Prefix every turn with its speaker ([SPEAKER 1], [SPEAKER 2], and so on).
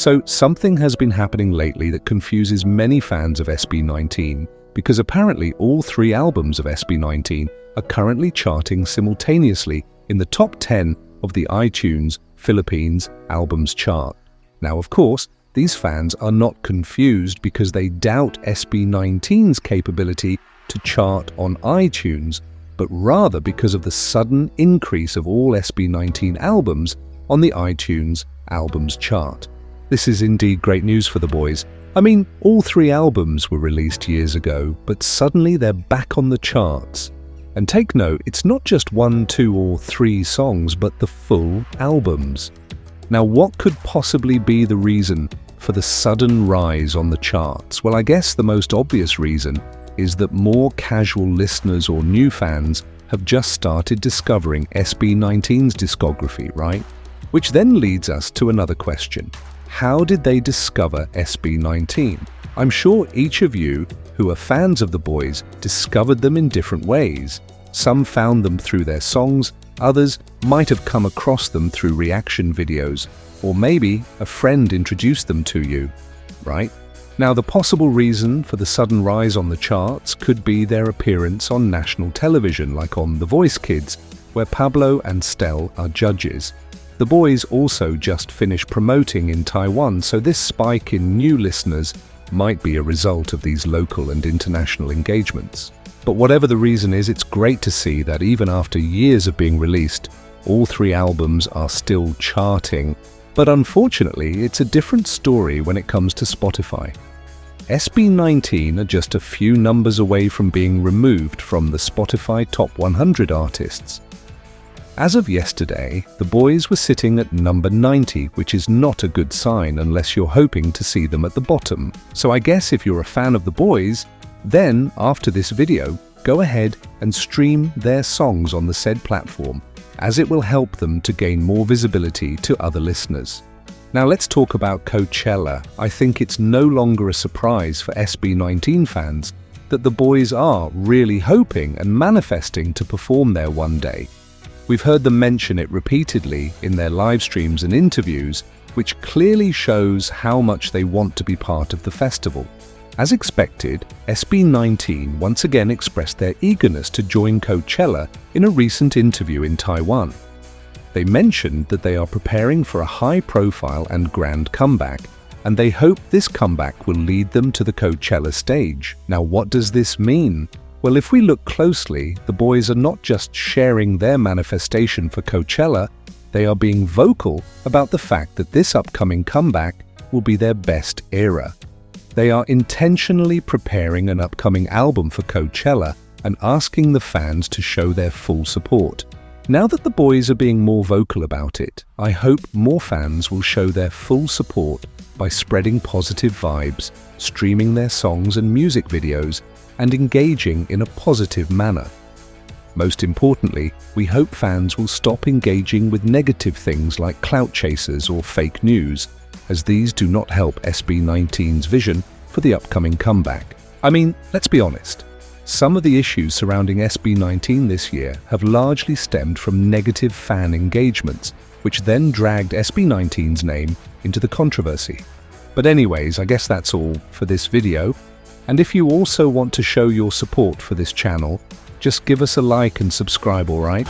[SPEAKER 1] So something has been happening lately that confuses many fans of SB19 because apparently all 3 albums of SB19 are currently charting simultaneously in the top 10 of the iTunes Philippines Albums chart. Now, of course, these fans are not confused because they doubt SB19's capability to chart on iTunes, but rather because of the sudden increase of all SB19 albums on the iTunes Albums chart. This is indeed great news for the boys. I mean, all 3 albums were released years ago, but suddenly they're back on the charts. And take note, it's not just 1, 2, or 3 songs, but the full albums. Now, what could possibly be the reason for the sudden rise on the charts? Well, I guess the most obvious reason is that more casual listeners or new fans have just started discovering SB19's discography, right? Which then leads us to another question. How did they discover SB19? I'm sure each of you who are fans of the boys discovered them in different ways. Some found them through their songs, others might have come across them through reaction videos, or maybe a friend introduced them to you, right? Now, the possible reason for the sudden rise on the charts could be their appearance on national television, like on The Voice Kids, where Pablo and Stel are judges. The boys also just finished promoting in Taiwan, so this spike in new listeners might be a result of these local and international engagements. But whatever the reason is, it's great to see that even after years of being released, all 3 albums are still charting. But unfortunately, it's a different story when it comes to Spotify. SB19 are just a few numbers away from being removed from the Spotify Top 100 artists. As of yesterday, the boys were sitting at number 90, which is not a good sign unless you're hoping to see them at the bottom. So I guess if you're a fan of the boys, then after this video, go ahead and stream their songs on the said platform, as it will help them to gain more visibility to other listeners. Now let's talk about Coachella. I think it's no longer a surprise for SB19 fans that the boys are really hoping and manifesting to perform there one day. We've heard them mention it repeatedly in their live streams and interviews, which clearly shows how much they want to be part of the festival. As expected, SB19 once again expressed their eagerness to join Coachella in a recent interview in Taiwan. They mentioned that they are preparing for a high-profile and grand comeback, and they hope this comeback will lead them to the Coachella stage. Now, what does this mean? Well, if we look closely, the boys are not just sharing their manifestation for Coachella, they are being vocal about the fact that this upcoming comeback will be their best era. They are intentionally preparing an upcoming album for Coachella and asking the fans to show their full support. Now that the boys are being more vocal about it, I hope more fans will show their full support by spreading positive vibes, streaming their songs and music videos, and engaging in a positive manner. Most importantly, we hope fans will stop engaging with negative things like clout chasers or fake news, as these do not help SB19's vision for the upcoming comeback. I mean, let's be honest. Some of the issues surrounding SB19 this year have largely stemmed from negative fan engagements, which then dragged SB19's name into the controversy. But anyways, I guess that's all for this video. And if you also want to show your support for this channel, just give us a like and subscribe, alright?